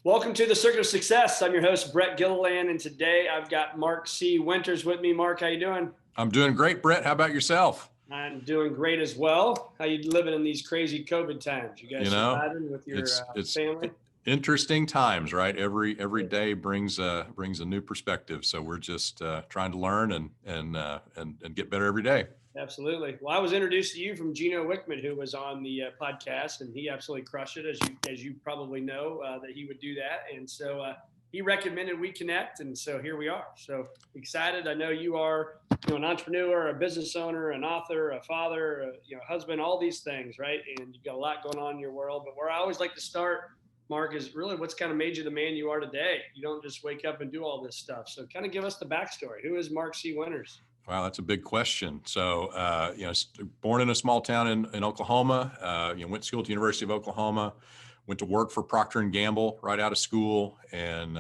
Welcome to the Circuit of Success. I'm your host, Brett Gilliland, and today I've got Mark C. Winters with me. Mark, how you doing? I'm doing great, Brett. How about yourself? I'm doing great as well. How you living in these crazy COVID times? You guys surviving with your It's family? interesting times, right? Every day brings a new perspective. So we're just trying to learn and get better every day. Absolutely. Well, I was introduced to you from Gino Wickman, who was on the podcast, and he absolutely crushed it, as you probably know that he would do that. And so he recommended we connect, and so here we are. So excited. I know you are, an entrepreneur, a business owner, an author, a father, husband, all these things, right? And you've got a lot going on in your world. But where I always like to start, Mark, is really what's kind of made you the man you are today. You don't just wake up and do all this stuff. So kind of give us the backstory. Who is Mark C. Winters? Wow, that's a big question. So, born in a small town in Oklahoma, went to school at the University of Oklahoma, went to work for Procter & Gamble right out of school, and,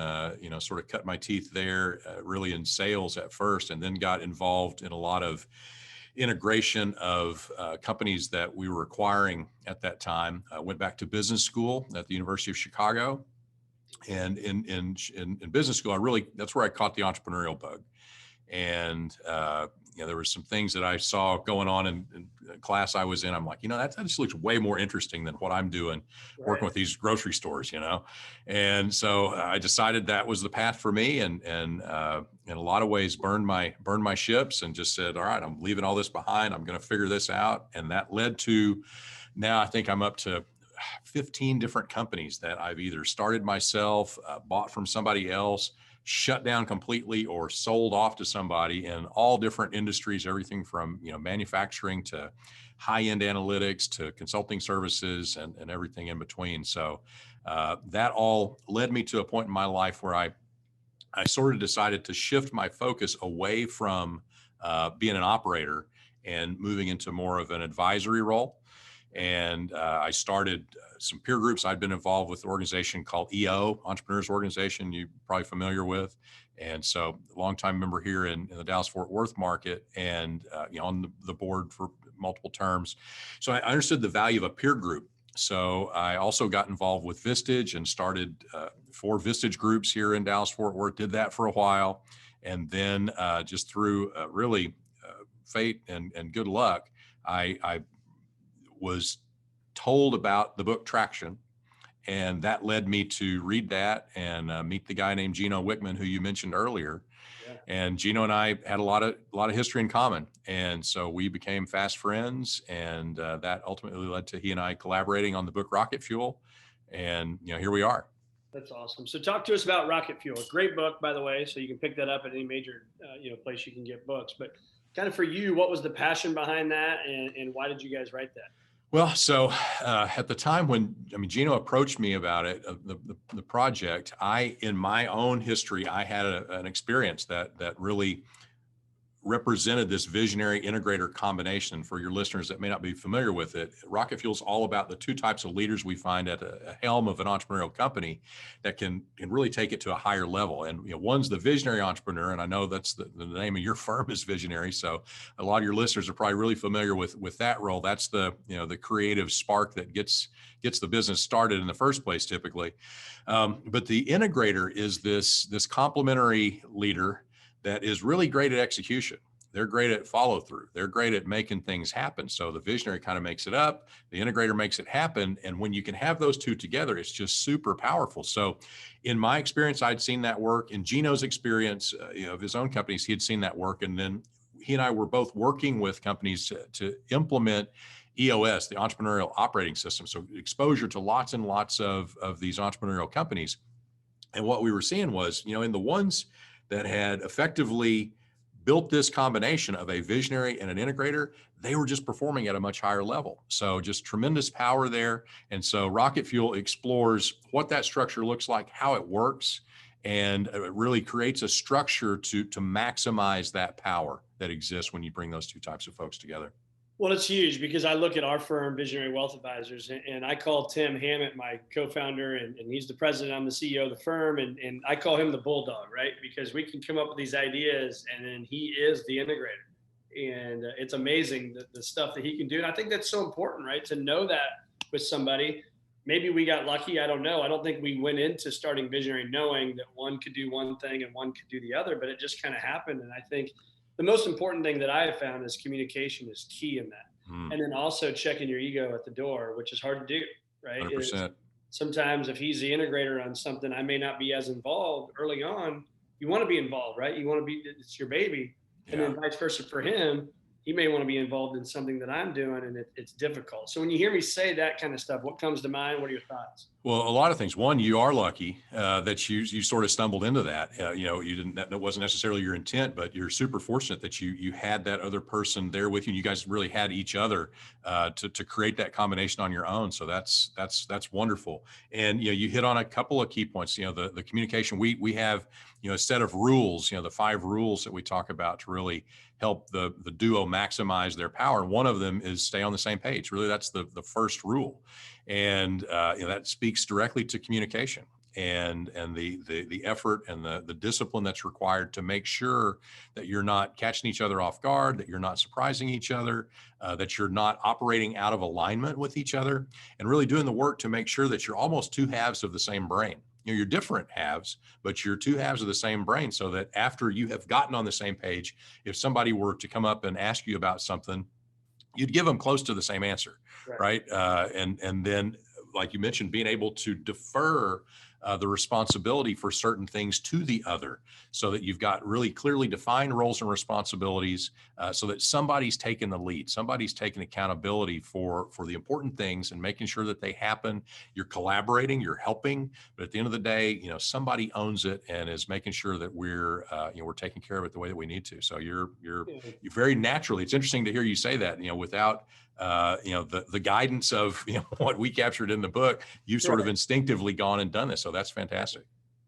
sort of cut my teeth there, really in sales at first, and then got involved in a lot of integration of companies that we were acquiring at that time. Went back to business school at the University of Chicago. And in business school, that's where I caught the entrepreneurial bug. And, there were some things that I saw going on in class I was in. I'm like, that just looks way more interesting than what I'm doing, working with these grocery stores, And so I decided that was the path for me, and in a lot of ways burned my ships and just said, all right, I'm leaving all this behind. I'm going to figure this out. And that led to, now I think I'm up to 15 different companies that I've either started myself, bought from somebody else, shut down completely, or sold off to somebody in all different industries, everything from manufacturing to high-end analytics to consulting services and everything in between. So that all led me to a point in my life where I sort of decided to shift my focus away from being an operator and moving into more of an advisory role. And I started some peer groups. I'd been involved with an organization called EO, Entrepreneurs Organization, you're probably familiar with. And so longtime member here in the Dallas-Fort Worth market, and on the board for multiple terms. So I understood the value of a peer group. So I also got involved with Vistage and started 4 Vistage groups here in Dallas-Fort Worth, did that for a while. And then just through really fate and good luck, I was told about the book Traction, and that led me to read that and meet the guy named Gino Wickman, who you mentioned earlier. Yeah. And Gino and I had a lot of history in common, and so we became fast friends, and that ultimately led to he and I collaborating on the book Rocket Fuel, and here we are. That's awesome. So talk to us about Rocket Fuel. Great book, by the way, so you can pick that up at any major place you can get books. But kind of for you, what was the passion behind that, and why did you guys write that? Well, so at the time when Gino approached me about it, the project, in my own history, I had an experience that really represented this visionary integrator combination. For your listeners that may not be familiar with it, Rocket Fuel is all about the 2 types of leaders we find at a helm of an entrepreneurial company that can really take it to a higher level. And one's the visionary entrepreneur, and I know that's the name of your firm is Visionary. So a lot of your listeners are probably really familiar with that role. That's the the creative spark that gets the business started in the first place, typically. But the integrator is this complementary leader that is really great at execution. They're great at follow through. They're great at making things happen. So the visionary kind of makes it up, the integrator makes it happen. And when you can have those 2 together, it's just super powerful. So in my experience, I'd seen that work. In Gino's experience of his own companies, he had seen that work. And then he and I were both working with companies to implement EOS, the entrepreneurial operating system. So exposure to lots and lots of these entrepreneurial companies. And what we were seeing was, in the ones that had effectively built this combination of a visionary and an integrator, they were just performing at a much higher level. So just tremendous power there. And so Rocket Fuel explores what that structure looks like, how it works, and it really creates a structure to maximize that power that exists when you bring those 2 types of folks together. Well, it's huge because I look at our firm, Visionary Wealth Advisors, and I call Tim Hammett my co-founder, and he's the president. I'm the CEO of the firm, and I call him the bulldog, right? Because we can come up with these ideas, and then he is the integrator. And it's amazing the stuff that he can do. And I think that's so important, right? To know that with somebody, maybe we got lucky. I don't know. I don't think we went into starting Visionary knowing that one could do one thing and one could do the other, but it just kind of happened. And I think the most important thing that I have found is communication is key in that. Mm, And then also checking your ego at the door, which is hard to do, right? Is 100%. sometimes if he's the integrator on something, I may not be as involved early on. You want to be involved, right? You want to be, it's your baby. And Yeah. then vice versa for him, he may want to be involved in something that I'm doing, and it's difficult. So when you hear me say that kind of stuff, what comes to mind? What are your thoughts? Well, a lot of things. One, you are lucky that you sort of stumbled into that. You didn't. That wasn't necessarily your intent, but you're super fortunate that you had that other person there with you. And you guys really had each other to create that combination on your own. So that's wonderful. And you hit on a couple of key points. The communication. We have a set of rules. The 5 rules that we talk about to really help the duo maximize their power. And one of them is stay on the same page. Really, that's the first rule. And that speaks directly to communication and the effort and the discipline that's required to make sure that you're not catching each other off guard, that you're not surprising each other, that you're not operating out of alignment with each other, and really doing the work to make sure that you're almost 2 halves of the same brain. You're different halves, but you're 2 halves of the same brain, so that after you have gotten on the same page, if somebody were to come up and ask you about something, you'd give them close to the same answer, right? And then, like you mentioned, being able to defer the responsibility for certain things to the other, so that you've got really clearly defined roles and responsibilities, so that somebody's taking the lead, somebody's taking accountability for the important things and making sure that they happen. You're collaborating, you're helping, but at the end of the day, somebody owns it and is making sure that we're taking care of it the way that we need to. So you're very naturally. It's interesting to hear you say that. Without the guidance of what we captured in the book, you've sort of instinctively gone and done this. So that's fantastic.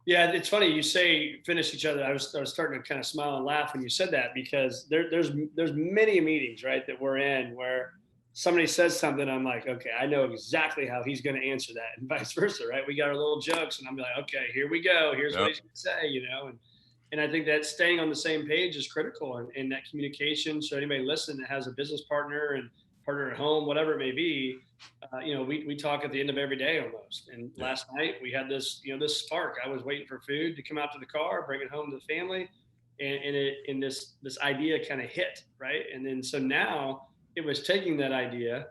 Yeah, it's funny you say finish each other. I was starting to kind of smile and laugh when you said that, because there's many meetings, right, that we're in where somebody says something, I'm like, okay, I know exactly how he's going to answer that, and vice versa, right? We got our little jokes, and I'm like, okay, here we go. Here's what he's going to say, and I think that staying on the same page is critical, and that communication. So anybody listen that has a business partner and partner at home, whatever it may be, we talk at the end of every day almost. And last night we had this spark. I was waiting for food to come out to the car, bring it home to the family, and this idea kind of hit, right? And then so now it was taking that idea,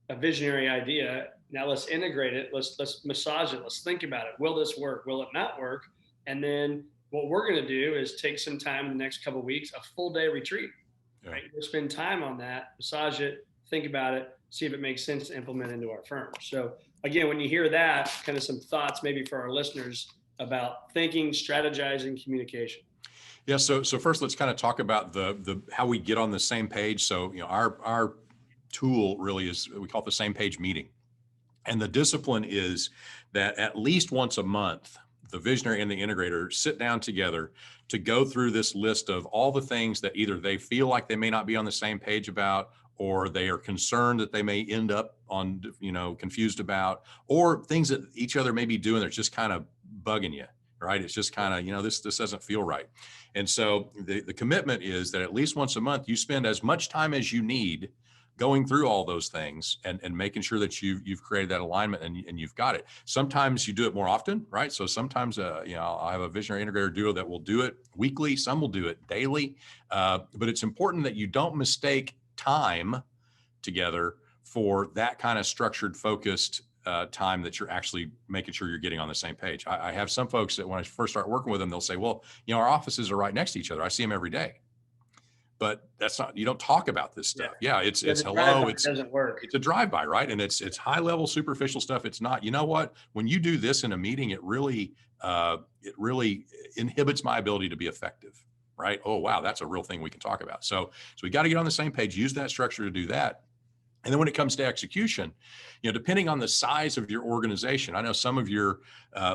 a visionary idea. Now let's integrate it. Let's massage it. Let's think about it. Will this work? Will it not work? And then what we're going to do is take some time in the next couple of weeks, a full day retreat, right? We'll spend time on that, massage it, think about it, see if it makes sense to implement into our firm. So again, when you hear that, kind of some thoughts maybe for our listeners about thinking, strategizing, communication. Yeah. So first, let's kind of talk about the how we get on the same page. So our tool really is, we call it the same page meeting, and the discipline is that at least once a month, the visionary and the integrator sit down together to go through this list of all the things that either they feel like they may not be on the same page about, or they are concerned that they may end up on, confused about, or things that each other may be doing that's just kind of bugging you, right? It's just kind of, this doesn't feel right. And so the commitment is that at least once a month, you spend as much time as you need going through all those things and making sure that you've created that alignment and you've got it. Sometimes you do it more often, right? So sometimes, I'll have a visionary integrator duo that will do it weekly. Some will do it daily. But it's important that you don't mistake time together for that kind of structured, focused time that you're actually making sure you're getting on the same page. I have some folks that when I first start working with them, they'll say, well, our offices are right next to each other. I see them every day. But that's not, you don't talk about this stuff. Yeah, it's hello. It doesn't work. It's a drive-by, right? And it's high level, superficial stuff. It's not, you know what, when you do this in a meeting, it really inhibits my ability to be effective, right? Oh, wow, that's a real thing we can talk about. So we got to get on the same page, use that structure to do that. And then when it comes to execution, depending on the size of your organization, I know some of your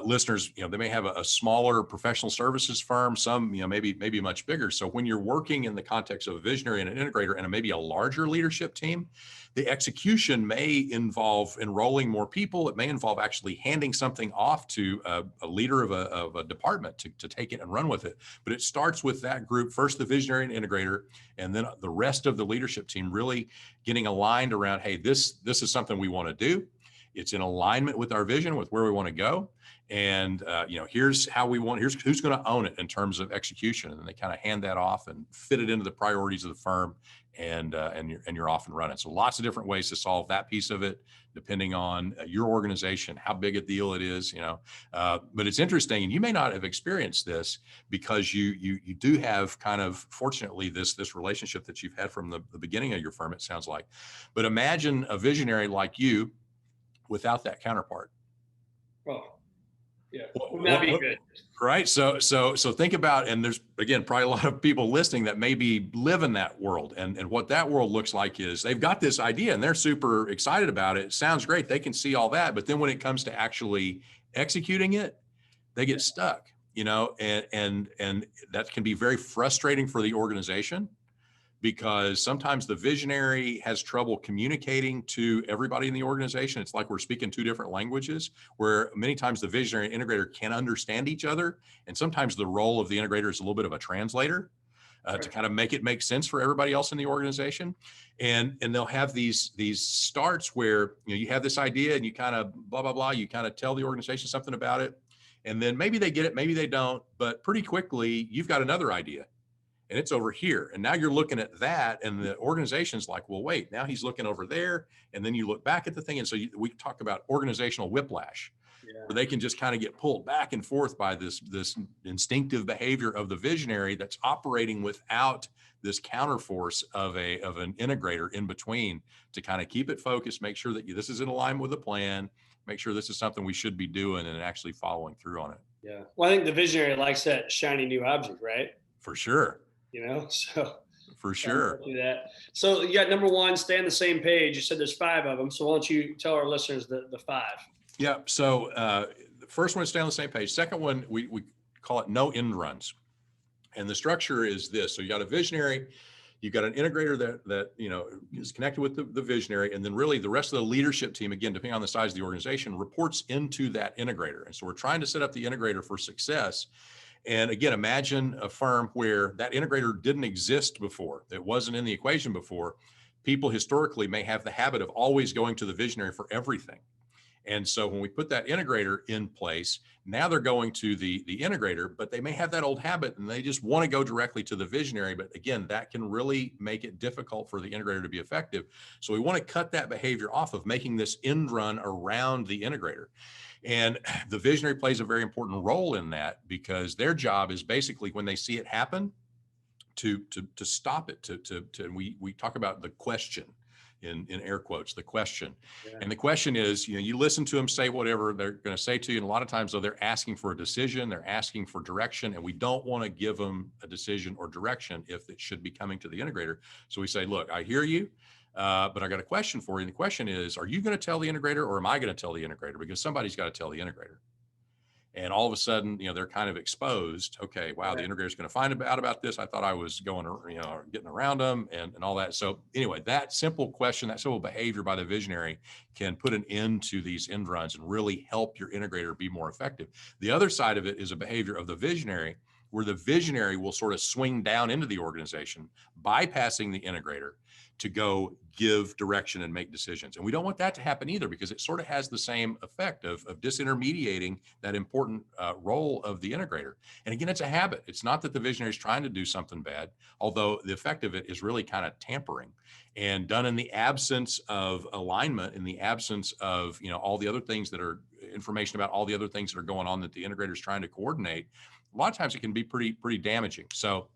listeners, they may have a smaller professional services firm, some, maybe much bigger. So when you're working in the context of a visionary and an integrator and maybe a larger leadership team, the execution may involve enrolling more people. It may involve actually handing something off to a leader of a department to take it and run with it. But it starts with that group, first the visionary and integrator, and then the rest of the leadership team really getting aligned around, hey, this is something we want to do. It's in alignment with our vision, with where we want to go. And, here's how here's who's going to own it in terms of execution. And then they kind of hand that off and fit it into the priorities of the firm, and you're off and running. So lots of different ways to solve that piece of it, depending on your organization, how big a deal it is, but it's interesting, and you may not have experienced this because you do have kind of, fortunately, this relationship that you've had from the beginning of your firm, it sounds like. But imagine a visionary like you without that counterpart. Oh, yeah, would not be good. Right. So think about, and there's, again, probably a lot of people listening that maybe live in that world. And what that world looks like is they've got this idea and they're super excited about it. It sounds great. They can see all that. But then when it comes to actually executing it, they get stuck, and that can be very frustrating for the organization, because sometimes the visionary has trouble communicating to everybody in the organization. It's like we're speaking two different languages, where many times the visionary and integrator can understand each other. And sometimes the role of the integrator is a little bit of a translator to kind of make it make sense for everybody else in the organization. And they'll have these starts where, you have this idea and you kind of blah, blah, blah, you kind of tell the organization something about it. And then maybe they get it, maybe they don't, but pretty quickly you've got another idea. And it's over here. And now you're looking at that, and the organization's like, well, wait, now he's looking over there. And then you look back at the thing. And so we talk about organizational whiplash, where they can just kind of get pulled back and forth by this instinctive behavior of the visionary that's operating without this counterforce of an integrator in between to kind of keep it focused, make sure that this is in alignment with the plan, make sure this is something we should be doing and actually following through on it. Yeah. Well, I think the visionary likes that shiny new object, right? For sure. So for sure. Do that. So you got number one, stay on the same page. You said there's 5 of them. So why don't you tell our listeners the 5? Yeah. So the first one is stay on the same page. Second one, we call it no end runs. And the structure is this. So you got a visionary, you've got an integrator that is connected with the visionary. And then really the rest of the leadership team, again, depending on the size of the organization, reports into that integrator. And so we're trying to set up the integrator for success. And again, imagine a firm where that integrator didn't exist before. It wasn't in the equation before. People historically may have the habit of always going to the visionary for everything. And so when we put that integrator in place, now they're going to the integrator, but they may have that old habit and they just want to go directly to the visionary. But again, that can really make it difficult for the integrator to be effective. So we want to cut that behavior off of making this end run around the integrator. And the visionary plays a very important role in that, because their job is basically, when they see it happen, to stop it, and we talk about the question in air quotes, the question. Yeah. And the question is, you listen to them say whatever they're going to say to you. And a lot of times, though, they're asking for a decision, they're asking for direction, and we don't want to give them a decision or direction if it should be coming to the integrator. So we say, look, I hear you. But I got a question for you. And the question is, are you going to tell the integrator, or am I going to tell the integrator? Because somebody's got to tell the integrator. And all of a sudden, they're kind of exposed. Okay, wow, the integrator is going to find out about this. I thought I was going, getting around them and all that. So anyway, that simple question, that simple behavior by the visionary can put an end to these end runs and really help your integrator be more effective. The other side of it is a behavior of the visionary, where the visionary will sort of swing down into the organization, bypassing the integrator to go give direction and make decisions. And we don't want that to happen either, because it sort of has the same effect of disintermediating that important role of the integrator. And again, it's a habit. It's not that the visionary is trying to do something bad, although the effect of it is really kind of tampering, and done in the absence of alignment, in the absence of, all the other things that are information about all the other things that are going on that the integrator is trying to coordinate. A lot of times it can be pretty damaging. So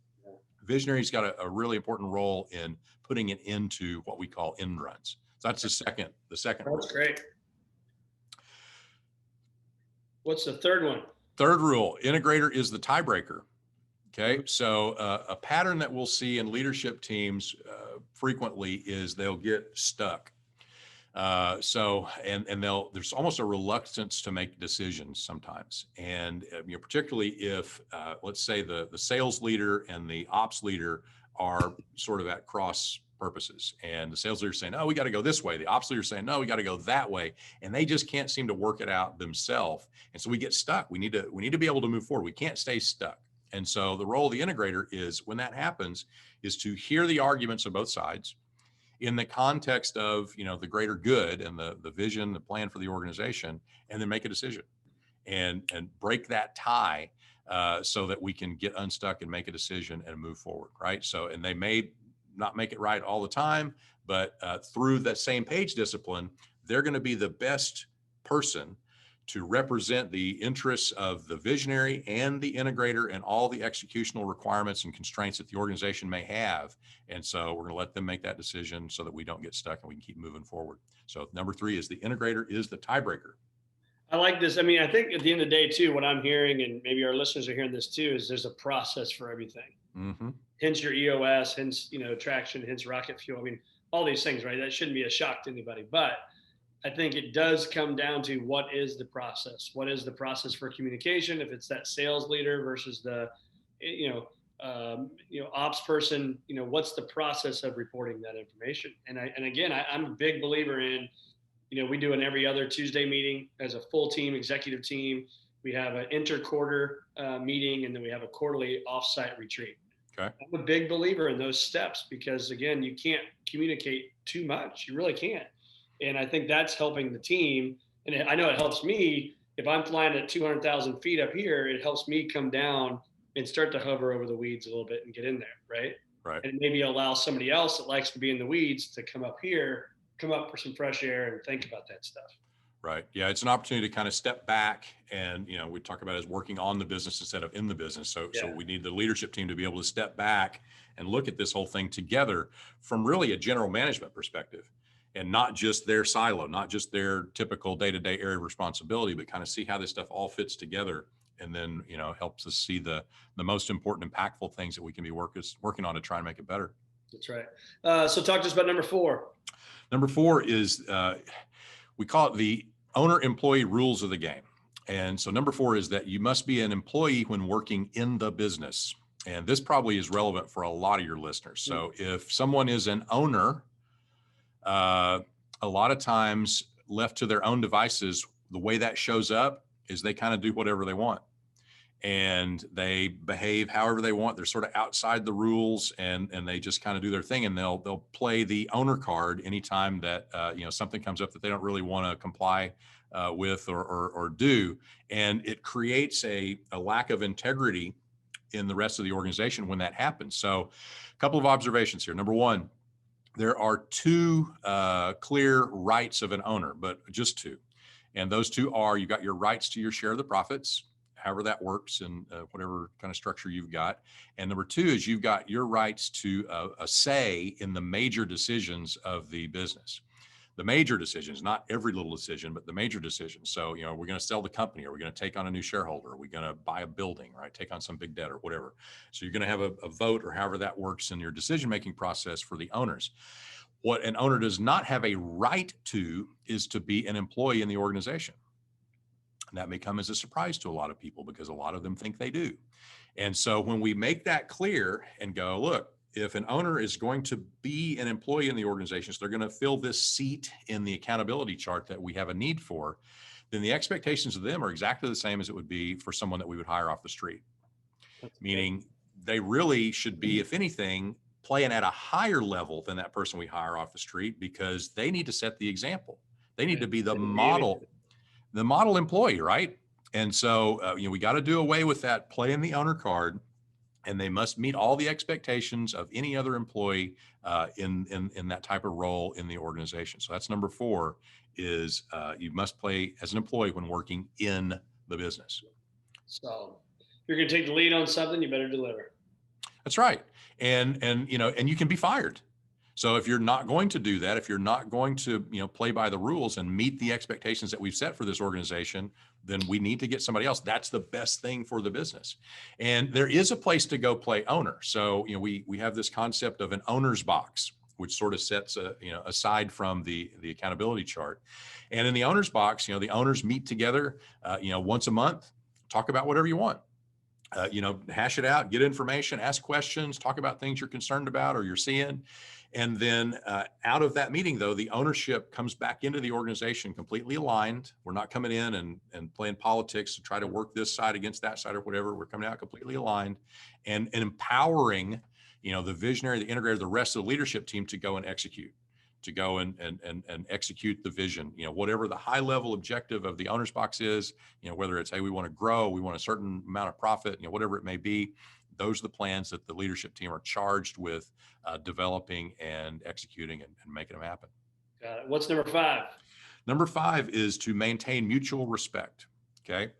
visionary's got a really important role in putting it into what we call end runs. So that's the second That's rule. Great. What's the third one? Third rule, integrator is the tiebreaker. Okay. So a pattern that we'll see in leadership teams frequently is they'll get stuck. There's almost a reluctance to make decisions sometimes. And particularly if, let's say the sales leader and the ops leader are sort of at cross purposes, and the sales leader is saying, oh, we got to go this way. The ops leader is saying, no, we got to go that way. And they just can't seem to work it out themselves. And so we get stuck. We need to be able to move forward. We can't stay stuck. And so the role of the integrator is, when that happens, is to hear the arguments of both sides, in the context of, the greater good and the vision, the plan for the organization, and then make a decision and break that tie so that we can get unstuck and make a decision and move forward. Right. So, and they may not make it right all the time, but through that same page discipline, they're going to be the best person to represent the interests of the visionary and the integrator and all the executional requirements and constraints that the organization may have. And so we're going to let them make that decision so that we don't get stuck and we can keep moving forward. So number 3 is the integrator is the tiebreaker. I like this. I mean, I think at the end of the day too, what I'm hearing, and maybe our listeners are hearing this too, is there's a process for everything. Mm-hmm. Hence your EOS, hence, traction, hence rocket fuel. I mean, all these things, right? That shouldn't be a shock to anybody, but I think it does come down to what is the process? What is the process for communication? If it's that sales leader versus the, ops person, what's the process of reporting that information? And again, I'm a big believer in, we do an every other Tuesday meeting as a full team, executive team. We have an inter-quarter meeting, and then we have a quarterly offsite retreat. Okay. I'm a big believer in those steps because, again, you can't communicate too much. You really can't. And I think that's helping the team. And I know it helps me if I'm flying at 200,000 feet up here, it helps me come down and start to hover over the weeds a little bit and get in there. Right. Right. And maybe allow somebody else that likes to be in the weeds to come up here, come up for some fresh air and think about that stuff. Right. Yeah. It's an opportunity to kind of step back and, we talk about it as working on the business instead of in the business. So we need the leadership team to be able to step back and look at this whole thing together from really a general management perspective. And not just their silo, not just their typical day-to-day area of responsibility, but kind of see how this stuff all fits together, and then helps us see the most important, impactful things that we can be working on to try and make it better. That's right. So talk to us about number 4. Number 4 is we call it the owner-employee rules of the game. And so number 4 is that you must be an employee when working in the business. And this probably is relevant for a lot of your listeners. So if someone is an owner, a lot of times left to their own devices, the way that shows up is they kind of do whatever they want and they behave however they want. They're sort of outside the rules and they just kind of do their thing, and they'll play the owner card anytime that, something comes up that they don't really want to comply with or do. And it creates a lack of integrity in the rest of the organization when that happens. So a couple of observations here. Number 1, there are 2 clear rights of an owner, but just 2. And those 2 are, you got your rights to your share of the profits, however that works and whatever kind of structure you've got. And number 2 is you've got your rights to a say in the major decisions of the business. The major decisions, not every little decision, but the major decisions. So, we're going to sell the company. Are we going to take on a new shareholder? Are we going to buy a building, right? Take on some big debt or whatever. So you're going to have a vote or however that works in your decision-making process for the owners. What an owner does not have a right to is to be an employee in the organization. And that may come as a surprise to a lot of people because a lot of them think they do. And so when we make that clear and go, look, if an owner is going to be an employee in the organization, so they're going to fill this seat in the accountability chart that we have a need for, then the expectations of them are exactly the same as it would be for someone that we would hire off the street. Meaning they really should be, if anything, playing at a higher level than that person we hire off the street, because they need to set the example. They need to be the model employee, right? And so, we got to do away with that playing the owner card, and they must meet all the expectations of any other employee in that type of role in the organization. So that's number 4 is you must play as an employee when working in the business. So if you're going to take the lead on something, you better deliver. That's right. And you can be fired. So if you're not going to do that, if you're not going to, play by the rules and meet the expectations that we've set for this organization, then we need to get somebody else. That's the best thing for the business. And there is a place to go play owner. So, we have this concept of an owner's box, which sort of sets aside from the accountability chart. And in the owner's box, the owners meet together, once a month, talk about whatever you want. Hash it out, get information, ask questions, talk about things you're concerned about or you're seeing. And then out of that meeting, though, the ownership comes back into the organization completely aligned. We're not coming in and playing politics to try to work this side against that side or whatever. We're coming out completely aligned and empowering, the visionary, the integrator, the rest of the leadership team to go and execute. to go and execute the vision, whatever the high level objective of the owner's box is, whether it's, hey, we want to grow, we want a certain amount of profit, whatever it may be. Those are the plans that the leadership team are charged with developing and executing and making them happen. Got it. What's number 5? Number 5 is to maintain mutual respect. Okay.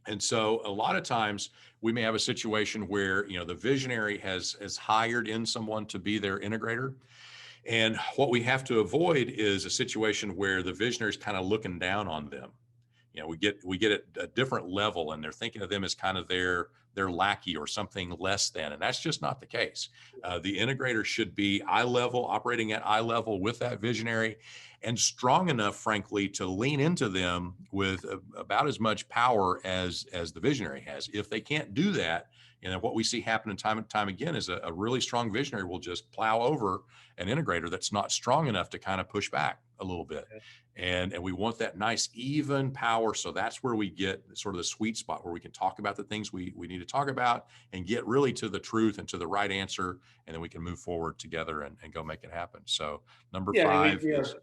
And so a lot of times we may have a situation where, the visionary has hired in someone to be their integrator. And what we have to avoid is a situation where the visionary is kind of looking down on them. We get at a different level, and they're thinking of them as kind of their lackey or something less than, and that's just not the case. The integrator should be eye level, operating at eye level with that visionary, and strong enough, frankly, to lean into them with about as much power as the visionary has. If they can't do that, what we see happening time and time again is a really strong visionary will just plow over an integrator that's not strong enough to kind of push back a little bit. And we want that nice even power. So that's where we get sort of the sweet spot where we can talk about the things we need to talk about and get really to the truth and to the right answer. And then we can move forward together and go make it happen. So number 5 is,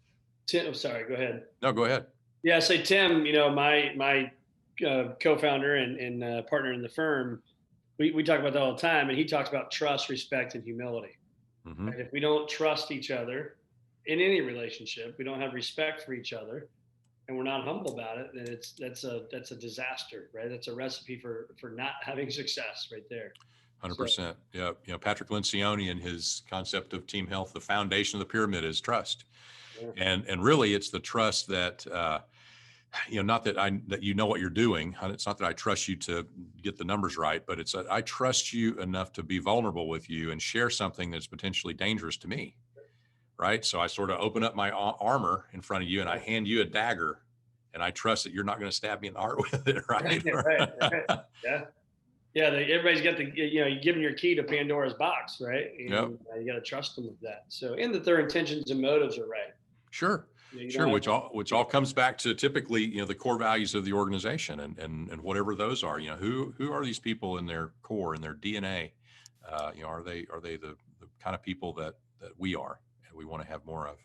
Tim, I'm sorry, go ahead. No, go ahead. Yeah, say Tim, my co-founder and partner in the firm, we talk about that all the time, and he talks about trust, respect, and humility. Mm-hmm. And if we don't trust each other in any relationship, we don't have respect for each other, and we're not humble about it, then that's a disaster, right? That's a recipe for not having success right there. 100%. So, Yeah. Patrick Lencioni and his concept of team health, the foundation of the pyramid is trust. Yeah. And really it's the trust that, not that what you're doing. It's not that I trust you to get the numbers right, but it's I trust you enough to be vulnerable with you and share something that's potentially dangerous to me. Right. So I sort of open up my armor in front of you and I hand you a dagger, and I trust that you're not going to stab me in the heart with it. Right. Right. Yeah. Yeah. Everybody's got you give them your key to Pandora's box, right? And you got to trust them with that. So, and that their intentions and motives are right. Sure. Sure. Which all comes back to typically, the core values of the organization and whatever those are, who are these people in their core, in their DNA? Are they the kind of people that we are and we want to have more of?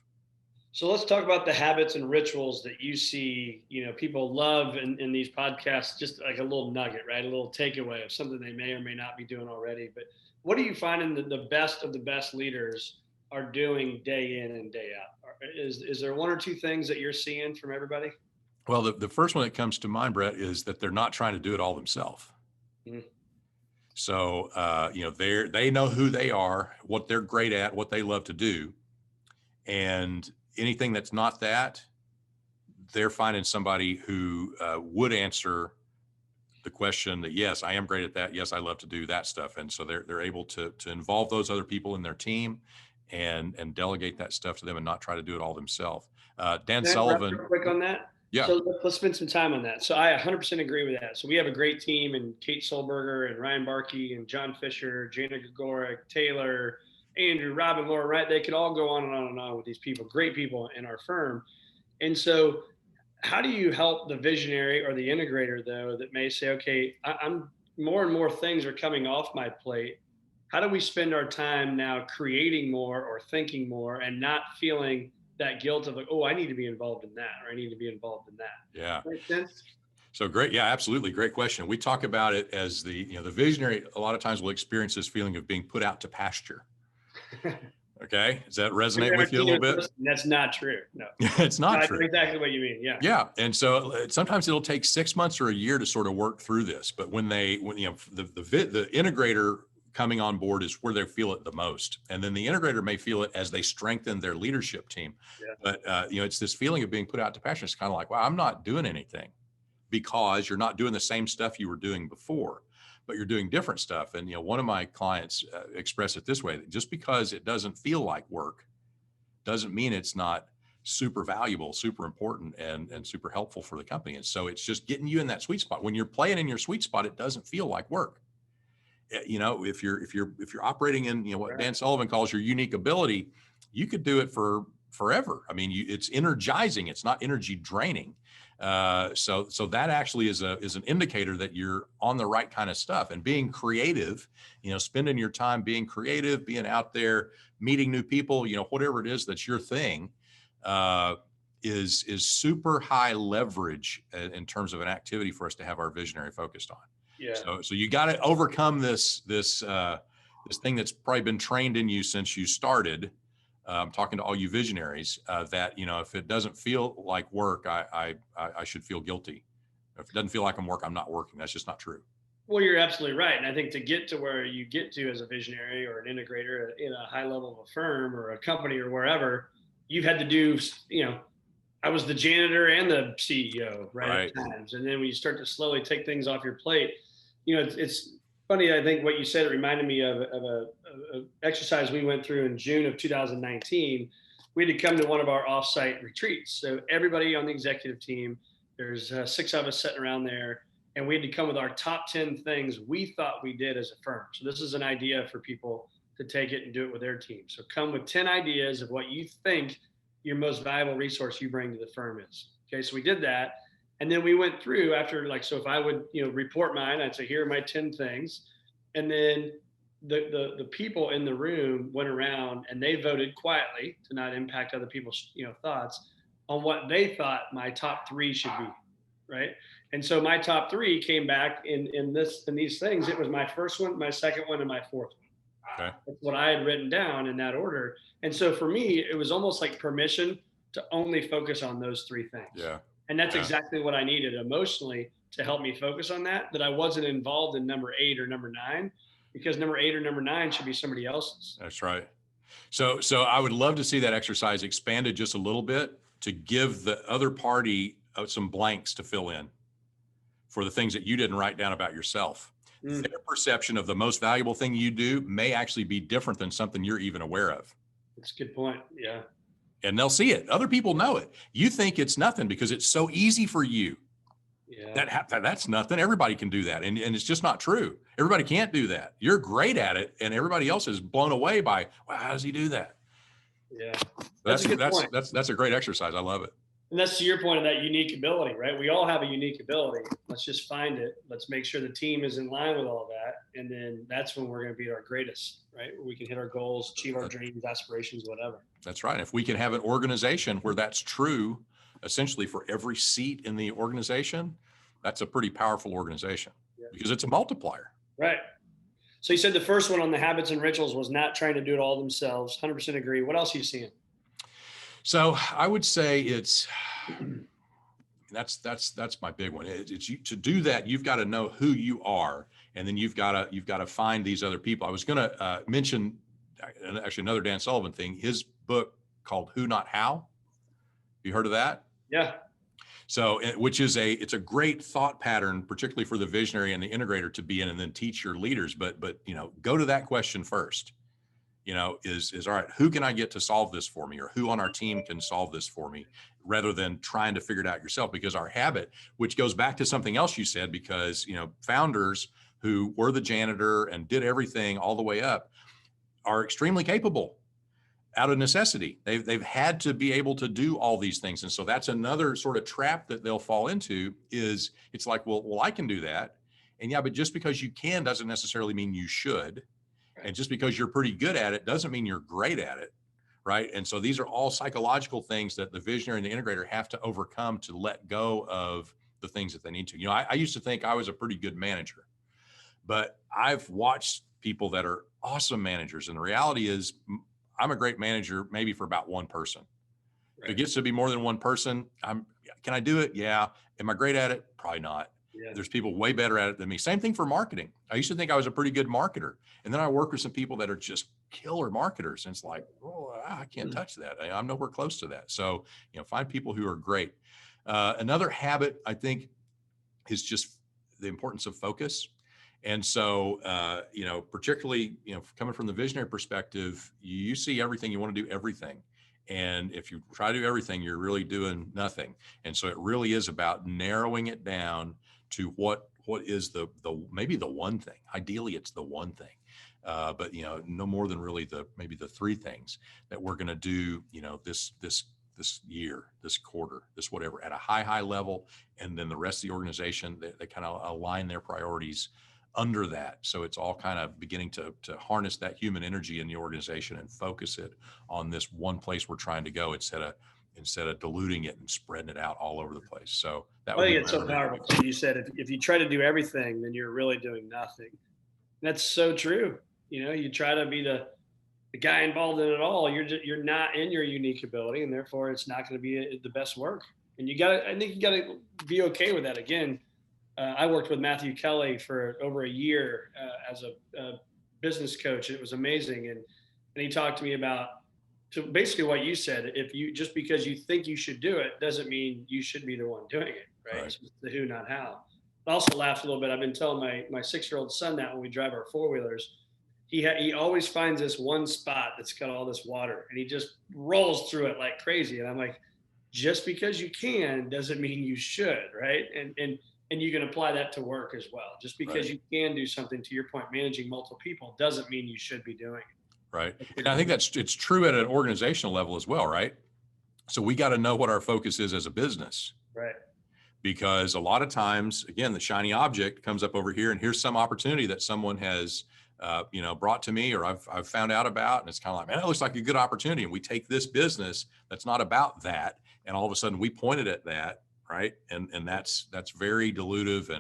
So let's talk about the habits and rituals that you see, people love in these podcasts, just like a little nugget, right? A little takeaway of something they may or may not be doing already. But what are you finding that the best of the best leaders are doing day in and day out? Is there 1 or 2 things that you're seeing from everybody? Well, the first one that comes to mind, Brett, is that they're not trying to do it all themselves. Mm-hmm. So, they know who they are, what they're great at, what they love to do. And anything that's not that, they're finding somebody who would answer the question that, yes, I am great at that. Yes, I love to do that stuff. And so they're able to involve those other people in their team and delegate that stuff to them and not try to do it all themselves. Dan Sullivan. Real quick on that. Yeah. So let's spend some time on that. So I 100% agree with that. So we have a great team, and Kate Solberger and Ryan Barkey and John Fisher, Jana Gregoric, Taylor, Andrew, Robin, Laura, right? They could all go on and on and on with these people, great people in our firm. And so how do you help the visionary or the integrator, though, that may say, okay, I'm more and more things are coming off my plate. How do we spend our time now creating more or thinking more and not feeling that guilt of like, oh, I need to be involved in that, or I need to be involved in that? Yeah. Make sense? So great. Yeah, absolutely. Great question. We talk about it as the visionary a lot of times will experience this feeling of being put out to pasture. Okay. Does that resonate with you a little bit? That's not true. No, it's not true. Exactly what you mean. Yeah. Yeah. And so sometimes it'll take 6 months or a year to sort of work through this. But when the integrator coming on board is where they feel it the most. And then the integrator may feel it as they strengthen their leadership team. Yeah. But, it's this feeling of being put out to pasture. It's kind of like, wow, I'm not doing anything because you're not doing the same stuff you were doing before, but you're doing different stuff. And, one of my clients expressed it this way: just because it doesn't feel like work doesn't mean it's not super valuable, super important, and super helpful for the company. And so it's just getting you in that sweet spot. When you're playing in your sweet spot, it doesn't feel like work. If you're operating in, what Dan Sullivan calls your unique ability, you could do it for forever. I mean, it's energizing. It's not energy draining. So that actually is an indicator that you're on the right kind of stuff. And being creative, spending your time being creative, being out there, meeting new people, whatever it is that's your thing, is super high leverage in terms of an activity for us to have our visionary focused on. Yeah. So you got to overcome this thing that's probably been trained in you since you started. I'm talking to all you visionaries, that, if it doesn't feel like work, I should feel guilty. If it doesn't feel like I'm work, I'm not working. That's just not true. Well, you're absolutely right. And I think to get to where you get to as a visionary or an integrator in a high level of a firm or a company or wherever, you've had to do, I was the janitor and the CEO, right? At times. And then when you start to slowly take things off your plate, it's funny. I think what you said, it reminded me of a exercise we went through in June of 2019. We had to come to one of our offsite retreats. So everybody on the executive team, there's 6 of us sitting around there, and we had to come with our top 10 things we thought we did as a firm. So this is an idea for people to take it and do it with their team. So come with 10 ideas of what you think your most valuable resource you bring to the firm is. Okay, so we did that. And then we went through after, so if I would, report mine, I'd say, here are my 10 things. And then the people in the room went around and they voted quietly to not impact other people's, thoughts on what they thought my top 3 should be. Right. And so my top 3 came back in these things. It was my first one, my second one, and my fourth one. Okay. That's what I had written down in that order. And so for me, it was almost like permission to only focus on those 3 things. Yeah. And that's exactly what I needed emotionally to help me focus on that I wasn't involved in number 8 or number 9, because number 8 or number 9 should be somebody else's. That's right. So I would love to see that exercise expanded just a little bit to give the other party some blanks to fill in for the things that you didn't write down about yourself. Their perception of the most valuable thing you do may actually be different than something you're even aware of. That's a good point. Yeah. And they'll see it. Other people know it. You think it's nothing because it's so easy for you. Yeah. That's nothing. Everybody can do that. And it's just not true. Everybody can't do that. You're great at it. And everybody else is blown away by, wow, how does he do that? Yeah. That's a great exercise. I love it. And that's to your point of that unique ability, right? We all have a unique ability. Let's just find it. Let's make sure the team is in line with all that. And then that's when we're going to be our greatest, right? We can hit our goals, achieve our dreams, aspirations, whatever. That's right. If we can have an organization where that's true, essentially for every seat in the organization, that's a pretty powerful organization because it's a multiplier. Right. So you said the first one on the habits and rituals was not trying to do it all themselves. 100% agree. What else are you seeing? So I would say that's my big one. It's you, to do that, you've got to know who you are, and then you've got to find these other people. I was going to mention actually another Dan Sullivan thing. His book called Who Not How. You heard of that? Yeah. So, which is it's a great thought pattern, particularly for the visionary and the integrator to be in, and then teach your leaders. But go to that question first. Is all right, who can I get to solve this for me, or who on our team can solve this for me, rather than trying to figure it out yourself? Because our habit, which goes back to something else you said, because, founders who were the janitor and did everything all the way up are extremely capable out of necessity. They've had to be able to do all these things. And so that's another sort of trap that they'll fall into is it's like, well, I can do that. And yeah, but just because you can doesn't necessarily mean you should. And just because you're pretty good at it doesn't mean you're great at it, right? And so these are all psychological things that the visionary and the integrator have to overcome to let go of the things that they need to. I used to think I was a pretty good manager, but I've watched people that are awesome managers. And the reality is I'm a great manager, maybe for about one person. Right. If it gets to be more than one person, can I do it? Yeah. Am I great at it? Probably not. Yeah. There's people way better at it than me. Same thing for marketing. I used to think I was a pretty good marketer. And then I work with some people that are just killer marketers. And it's like, oh, I can't touch that. I'm nowhere close to that. So, find people who are great. Another habit, I think, is just the importance of focus. And so, particularly, coming from the visionary perspective, you see everything, you want to do everything. And if you try to do everything, you're really doing nothing. And so it really is about narrowing it down to what is the maybe the one thing. Ideally, it's the one thing But, no more than really maybe the three things that we're going to do, this year, this quarter, this whatever, at a high level. And then the rest of the organization, they kind of align their priorities under that. So it's all kind of beginning to harness that human energy in the organization and focus it on this one place we're trying to go instead of diluting it and spreading it out all over the place. So that I would think be it's so powerful. So you said if you try to do everything, then you're really doing nothing. That's so true. You try to be the guy involved in it all. You're not in your unique ability, and therefore it's not going to be the best work. And I think you got to be okay with that. Again, I worked with Matthew Kelly for over a year as a business coach. It was amazing, and he talked to me about basically what you said. If you just because you think you should do it doesn't mean you should be the one doing it, right? Right. So it's the who, not how. I also laughed a little bit. I've been telling my 6-year-old son that when we drive our 4-wheelers, he always finds this one spot that's got all this water, and he just rolls through it like crazy. And I'm like, just because you can doesn't mean you should, right? And you can apply that to work as well. Just because Right. you can do something, to your point, managing multiple people doesn't mean you should be doing it. Right. And I think it's true at an organizational level as well, right? So we got to know what our focus is as a business. Right. Because a lot of times, again, the shiny object comes up over here, and here's some opportunity that someone has, brought to me, or I've found out about, and it's kind of like, man, it looks like a good opportunity. And we take this business that's not about that, and all of a sudden we pointed at that, right? And that's very dilutive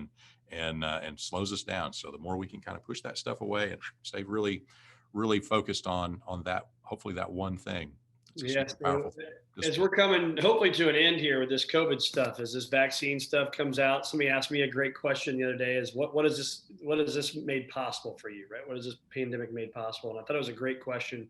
and slows us down. So the more we can kind of push that stuff away and stay really, really focused on that, hopefully that one thing. Yes. Powerful. As we're coming hopefully to an end here with this COVID stuff, as this vaccine stuff comes out, somebody asked me a great question the other day: is what is this made possible for you, right? What has this pandemic made possible? And I thought it was a great question,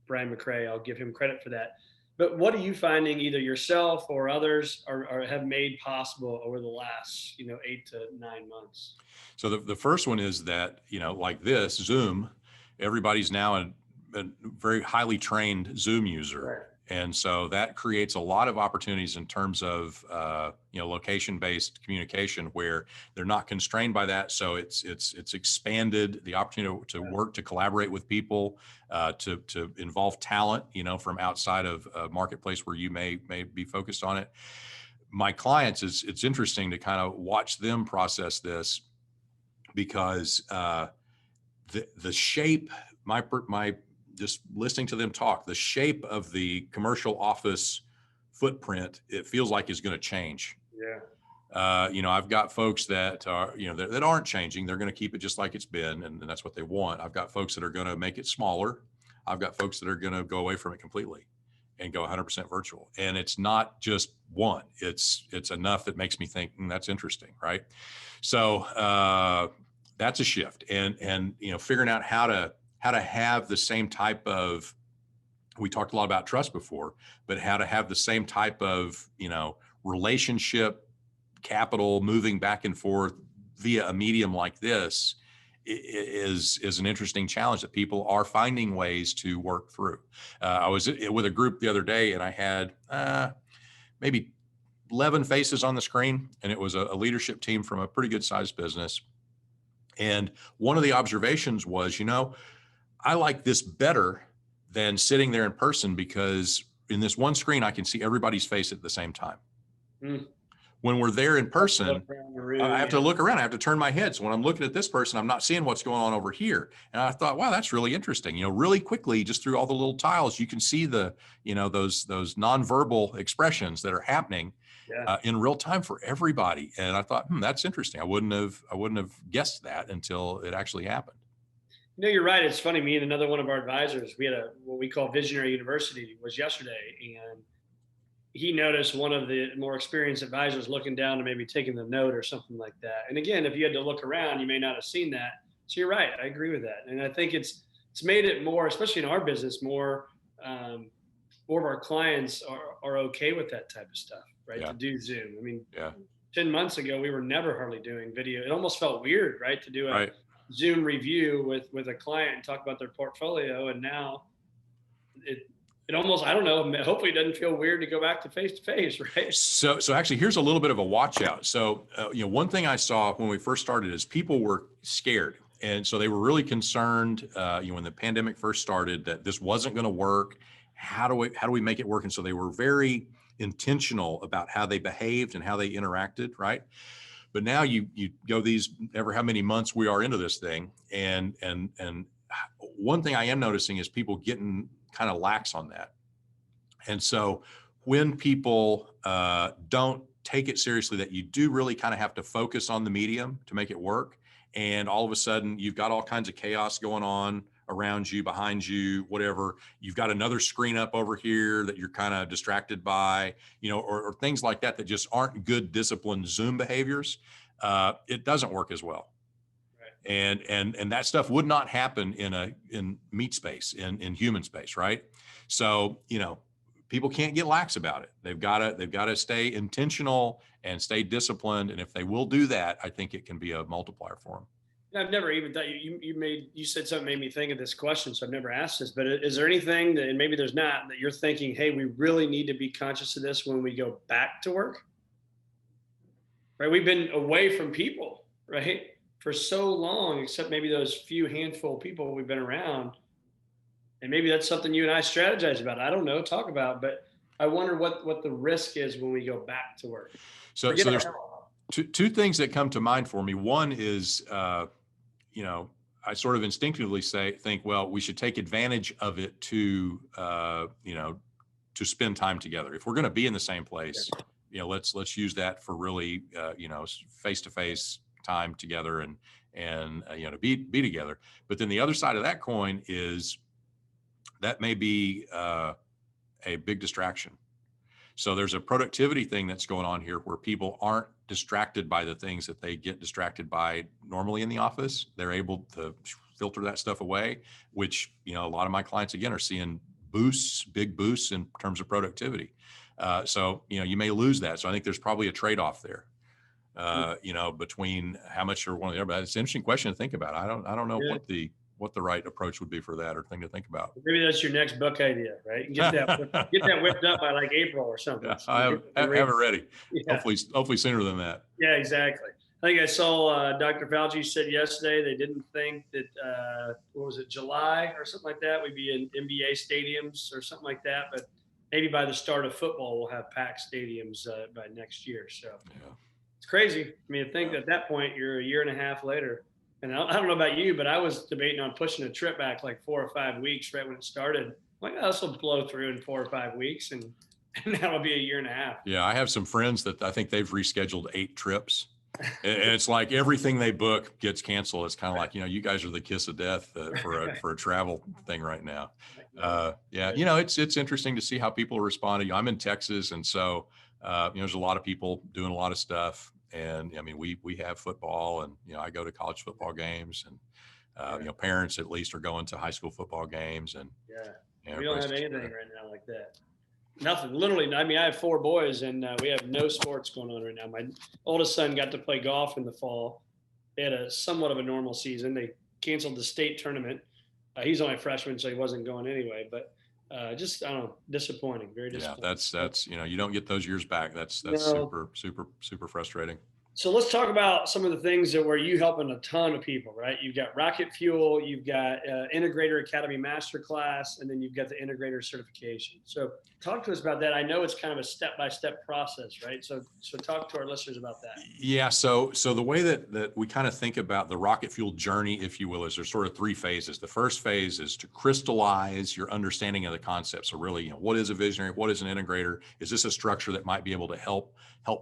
Brian McRae. I'll give him credit for that. But what are you finding, either yourself or others, or have made possible over the last 8 to 9 months? So the first one is that like this Zoom, everybody's now a very highly trained Zoom user. Right. And so that creates a lot of opportunities in terms of, location-based communication where they're not constrained by that. So it's expanded the opportunity to work, to collaborate with people, to involve talent, from outside of a marketplace where you may be focused on it. My clients, it's interesting to kind of watch them process this, because the shape, just listening to them talk, the shape of the commercial office footprint, it feels like is going to change. Yeah. I've got folks that are, that aren't changing. They're going to keep it just like it's been, and that's what they want. I've got folks that are going to make it smaller. I've got folks that are going to go away from it completely and go 100% virtual. And it's not just one. It's enough that makes me think, that's interesting, right? So that's a shift, and figuring out how to have the same type of, we talked a lot about trust before, but how to have the same type of, relationship capital moving back and forth via a medium like this is an interesting challenge that people are finding ways to work through. I was with a group the other day, and I had maybe 11 faces on the screen, and it was a leadership team from a pretty good sized business. And one of the observations was, I like this better than sitting there in person, because in this one screen, I can see everybody's face at the same time. When we're there in person, I have to look around. I have to turn my head. So when I'm looking at this person, I'm not seeing what's going on over here. And I thought, wow, that's really interesting. Really quickly, just through all the little tiles, you can see the, those nonverbal expressions that are happening in real time for everybody. And I thought, that's interesting. I wouldn't have guessed that until it actually happened. You're right. It's funny. Me and another one of our advisors, we had what we call Visionary University, was yesterday, and he noticed one of the more experienced advisors looking down and maybe taking the note or something like that. And again, if you had to look around, you may not have seen that. So you're right. I agree with that. And I think it's made it more, especially in our business, more of our clients are okay with that type of stuff, right? Yeah. To do Zoom. I mean, Yeah. 10 months ago, we were never hardly doing video. It almost felt weird, right? To do a Right. Zoom review with a client and talk about their portfolio. And now it almost, I don't know, hopefully it doesn't feel weird to go back to face, right? So actually, here's a little bit of a watch out. So, one thing I saw when we first started is people were scared. And so they were really concerned, when the pandemic first started, that this wasn't going to work. How do we make it work? And so they were very intentional about how they behaved and how they interacted, right? But now you go these ever how many months we are into this thing, and one thing I am noticing is people getting kind of lax on that. And so when people don't take it seriously, that you do really kind of have to focus on the medium to make it work. And all of a sudden you've got all kinds of chaos going on around you, behind you, whatever. You've got another screen up over here that you're kind of distracted by, or things like that just aren't good disciplined Zoom behaviors. It doesn't work as well. Right. And that stuff would not happen in meat space, in human space, right? So, people can't get lax about it. They've got to stay intentional and stay disciplined. And if they will do that, I think it can be a multiplier for them. I've never even thought you said something made me think of this question. So I've never asked this, but is there anything that, and maybe there's not, that you're thinking, hey, we really need to be conscious of this when we go back to work? Right. We've been away from people, right, for so long, except maybe those few handful of people we've been around. And maybe that's something you and I strategize about. I don't know, talk about, but I wonder what the risk is when we go back to work. So there's two things that come to mind for me. One is, I sort of instinctively think, well, we should take advantage of it to spend time together. If we're going to be in the same place, let's use that for really, face-to-face time together and to be together. But then the other side of that coin is that may be a big distraction. So there's a productivity thing that's going on here where people aren't distracted by the things that they get distracted by normally in the office. They're able to filter that stuff away, which, a lot of my clients, again, are seeing big boosts in terms of productivity. So, you may lose that. So I think there's probably a trade-off there, between how much you're one of the other. But it's an interesting question to think about. I don't know what the right approach would be for that, or thing to think about. Maybe that's your next book idea, right? You get that whipped up by like April or something. Yeah, I have it ready. Yeah. Hopefully sooner than that. Yeah, exactly. I think I saw Dr. Fauci said yesterday they didn't think that July or something like that, we'd be in NBA stadiums or something like that. But maybe by the start of football, we'll have packed stadiums by next year. So It's crazy. I mean, I think at that point you're a year and a half later. And I don't know about you, but I was debating on pushing a trip back like 4 or 5 weeks right when it started. I'm like, this will blow through in 4 or 5 weeks, and that'll be a year and a half. Yeah, I have some friends that I think they've rescheduled 8 trips. And it's like everything they book gets canceled. It's kind of like, you guys are the kiss of death for a travel thing right now. It's interesting to see how people are responding. I'm in Texas, and so there's a lot of people doing a lot of stuff. And I mean, we have football, and I go to college football games, and parents at least are going to high school football games, and we don't have anything right now like that. Nothing, literally. I mean, I have 4 boys, and we have no sports going on right now. My oldest son got to play golf in the fall. They had a somewhat of a normal season. They canceled the state tournament. He's only a freshman, so he wasn't going anyway. But just, I don't know, disappointing. Very disappointing. Yeah, that's you don't get those years back. That's super frustrating. So let's talk about some of the things that where you helping a ton of people, right? You've got Rocket Fuel, you've got Integrator Academy Masterclass, and then you've got the Integrator certification. So talk to us about that. I know it's kind of a step-by-step process, right? So talk to our listeners about that. Yeah. So the way that we kind of think about the Rocket Fuel journey, if you will, is there's sort of 3 phases. The first phase is to crystallize your understanding of the concept. So really, what is a visionary? What is an integrator? Is this a structure that might be able to help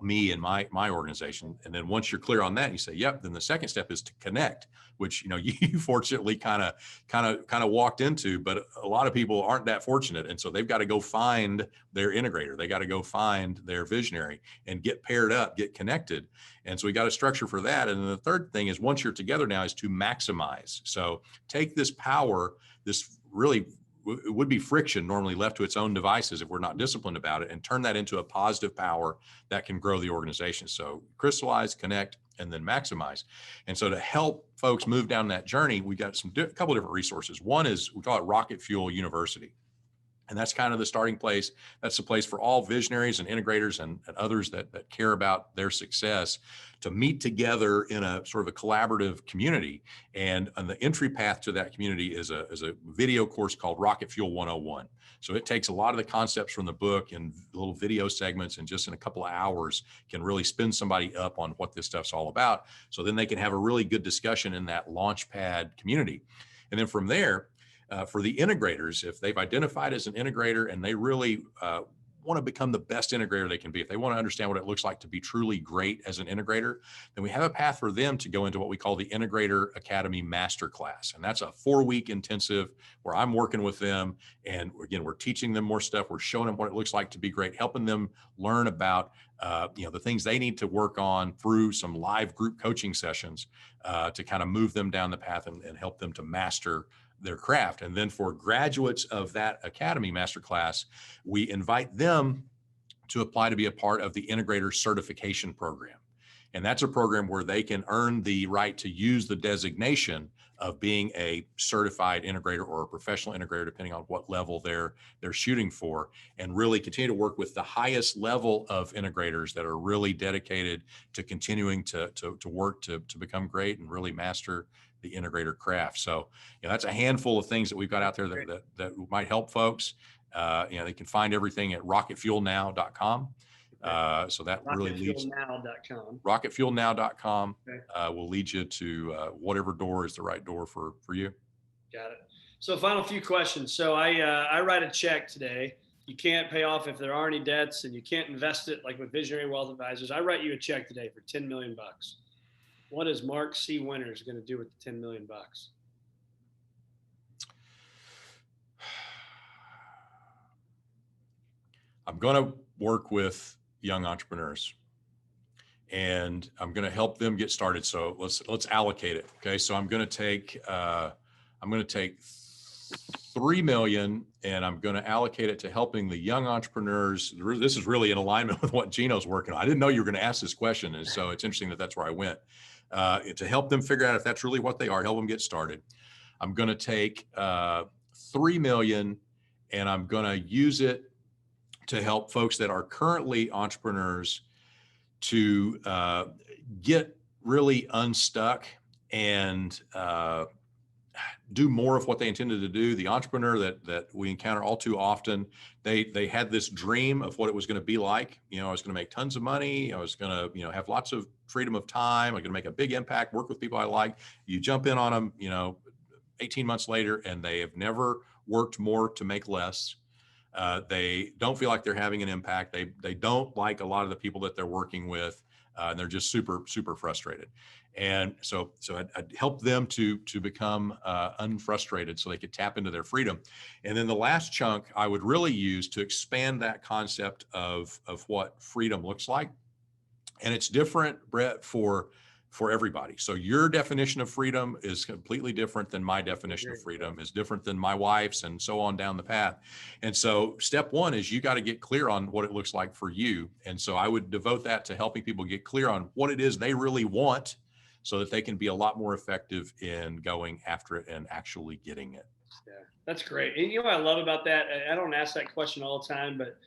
me and my organization? And then once you're clear on that, you say, yep. Then the second step is to connect, which, you fortunately kind of walked into, but a lot of people aren't that fortunate. And so they've got to go find their integrator. They got to go find their visionary and get paired up, get connected. And so we got a structure for that. And then the third thing is, once you're together now, is to maximize. So take this power, this really it would be friction normally left to its own devices if we're not disciplined about it, and turn that into a positive power that can grow the organization. So crystallize, connect, and then maximize. And so to help folks move down that journey, we got a couple of different resources. One is, we call it Rocket Fuel University. And that's kind of the starting place. That's the place for all visionaries and integrators and others that care about their success to meet together in a sort of a collaborative community. And the entry path to that community is a video course called Rocket Fuel 101. So it takes a lot of the concepts from the book and little video segments, and just in a couple of hours can really spin somebody up on what this stuff's all about. So then they can have a really good discussion in that launchpad community. And then from there, for the integrators, if they've identified as an integrator and they really want to become the best integrator they can be, if they want to understand what it looks like to be truly great as an integrator, then we have a path for them to go into what we call the Integrator Academy Masterclass. And that's a 4-week intensive where I'm working with them. And again, we're teaching them more stuff. We're showing them what it looks like to be great, helping them learn about the things they need to work on through some live group coaching sessions to kind of move them down the path and help them to master their craft. And then for graduates of that Academy Masterclass, we invite them to apply to be a part of the Integrator Certification Program. And that's a program where they can earn the right to use the designation of being a certified integrator or a professional integrator, depending on what level they're shooting for, and really continue to work with the highest level of integrators that are really dedicated to continuing to work to become great and really master the integrator craft. So, that's a handful of things that we've got out there that might help folks. They can find everything at rocketfuelnow.com. So that really leads rocketfuelnow.com will lead you to whatever door is the right door for you. Got it. So final few questions. So I write a check today. You can't pay off if there are any debts, and you can't invest it like with Visionary Wealth Advisors. I write you a check today for $10 million. What is Mark C. Winters going to do with the $10 million? I'm going to work with young entrepreneurs, and I'm going to help them get started. So let's allocate it. Okay. So I'm going to take 3 million and I'm going to allocate it to helping the young entrepreneurs. This is really in alignment with what Gino's working on. I didn't know you were going to ask this question. And so it's interesting that that's where I went to help them figure out if that's really what they are, help them get started. I'm going to take 3 million and I'm going to use it to help folks that are currently entrepreneurs to get really unstuck and do more of what they intended to do. The entrepreneur that we encounter all too often, they had this dream of what it was going to be like. I was going to make tons of money. I was going to, have lots of freedom of time. I'm going to make a big impact, work with people I like. You jump in on them, 18 months later, and they have never worked more to make less. They don't feel like they're having an impact. They don't like a lot of the people that they're working with. And they're just super, super frustrated. And so I'd help them to become unfrustrated so they could tap into their freedom. And then the last chunk I would really use to expand that concept of what freedom looks like. And it's different, Brett, for everybody. So your definition of freedom is completely different than my definition of freedom, is different than my wife's, and so on down the path. And so step one is you got to get clear on what it looks like for you. And so I would devote that to helping people get clear on what it is they really want so that they can be a lot more effective in going after it and actually getting it. Yeah, that's great. And what I love about that, I don't ask that question all the time, but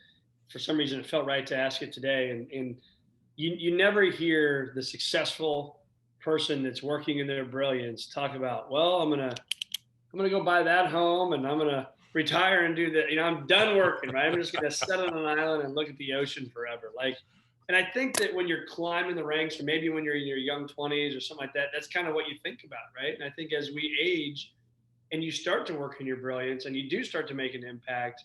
for some reason it felt right to ask it today. And you never hear the successful person that's working in their brilliance talk about, well, I'm gonna go buy that home and I'm gonna retire and do that. I'm done working, right? I'm just gonna sit on an island and look at the ocean forever. And I think that when you're climbing the ranks, or maybe when you're in your young 20s or something like that, that's kind of what you think about, right? And I think as we age and you start to work in your brilliance and you do start to make an impact,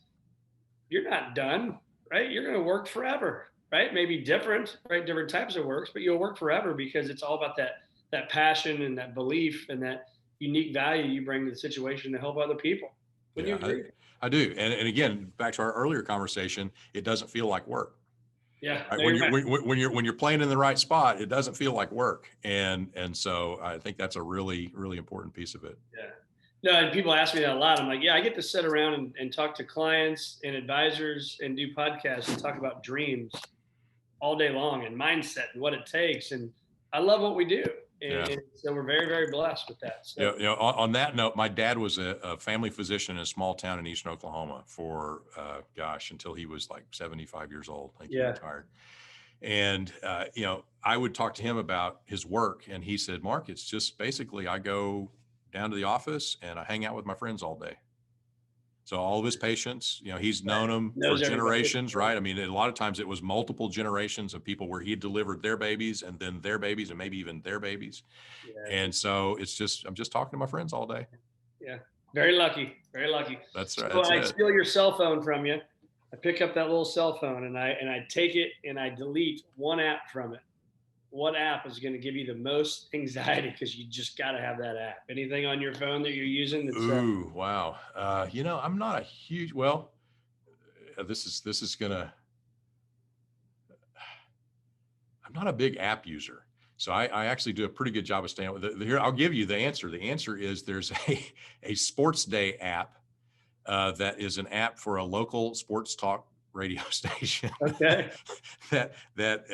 you're not done, right? You're gonna work forever. Right? Maybe different, right? Different types of works, but you'll work forever because it's all about that passion and that belief and that unique value you bring to the situation to help other people. Would you agree? I do. And again, back to our earlier conversation, it doesn't feel like work. Yeah. Right? When you're playing in the right spot, it doesn't feel like work. And so I think that's a really, really important piece of it. Yeah. No, and people ask me that a lot. I'm like, yeah, I get to sit around and talk to clients and advisors and do podcasts and talk about dreams all day long and mindset and what it takes. And I love what we do. Yeah. And so we're very, very blessed with that. So, On that note, my dad was a family physician in a small town in eastern Oklahoma for, until he was like 75 years old. I think he retired. And, I would talk to him about his work, and he said, Mark, it's just basically I go down to the office and I hang out with my friends all day. So all of his patients, he's known them for generations, right? I mean, a lot of times it was multiple generations of people where he delivered their babies and then their babies and maybe even their babies. And so I'm just talking to my friends all day. Yeah. Very lucky. Very lucky. That's right. So I steal your cell phone from you. I pick up that little cell phone and I take it and I delete one app from it. What app is going to give you the most anxiety? Because you just got to have that app. Anything on your phone that you're using? That's, ooh, wow. I'm not a huge, this is gonna, I'm not a big app user. So I actually do a pretty good job of staying with it. Here, I'll give you the answer. The answer is there's a sports day app that is an app for a local sports talk radio station. Okay. that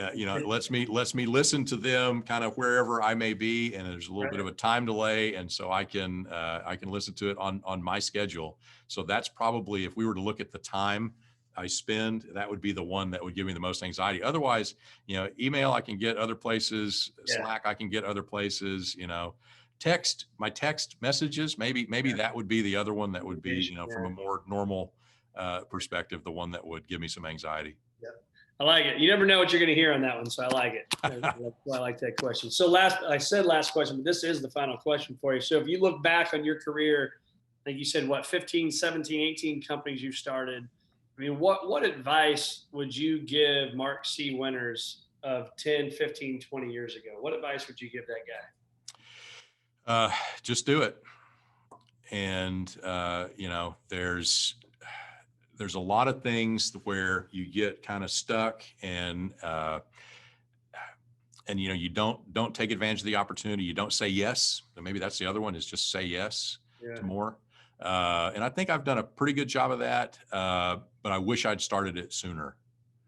lets me listen to them kind of wherever I may be, and there's a little bit of a time delay, and so I can listen to it on my schedule. So that's probably, if we were to look at the time I spend, that would be the one that would give me the most anxiety. Otherwise, email I can get other places, Slack I can get other places, my text messages, maybe that would be the other one that would be, from a more normal perspective, the one that would give me some anxiety. Yep. I like it. You never know what you're going to hear on that one. So I like it. That's why I like that question. So I said last question, but this is the final question for you. So if you look back on your career, I think you said 15, 17, 18 companies you started. I mean, what advice would you give Mark C. Winters of 10, 15, 20 years ago? What advice would you give that guy? Just do it. And, there's a lot of things where you get kind of stuck and you don't take advantage of the opportunity. You don't say yes. And maybe that's the other one, is just say yes to more. And I think I've done a pretty good job of that. But I wish I'd started it sooner.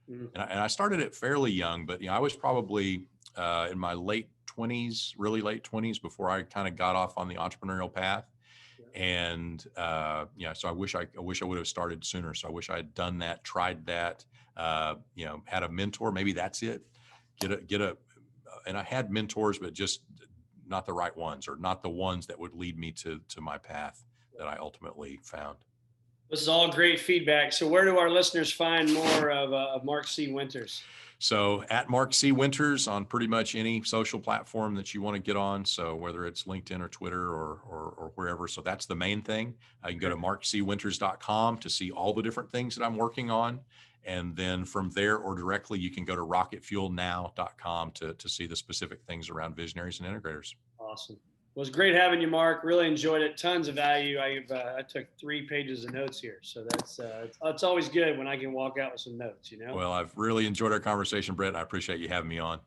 And I started it fairly young, but I was probably in my really late 20s before I kind of got off on the entrepreneurial path. And so I wish I would have started sooner. So I wish I had done that, tried that, had a mentor. Maybe that's it. And I had mentors, but just not the right ones, or not the ones that would lead me to my path that I ultimately found. This is all great feedback. So where do our listeners find more of Mark C. Winters? So at Mark C. Winters on pretty much any social platform that you want to get on. So whether it's LinkedIn or Twitter or wherever. So that's the main thing. You can go to markcwinters.com to see all the different things that I'm working on. And then from there, or directly, you can go to rocketfuelnow.com to see the specific things around visionaries and integrators. Awesome. Well, it's great having you, Mark. Really enjoyed it. Tons of value. I took 3 pages of notes here. So it's always good when I can walk out with some notes, Well, I've really enjoyed our conversation, Brett. I appreciate you having me on.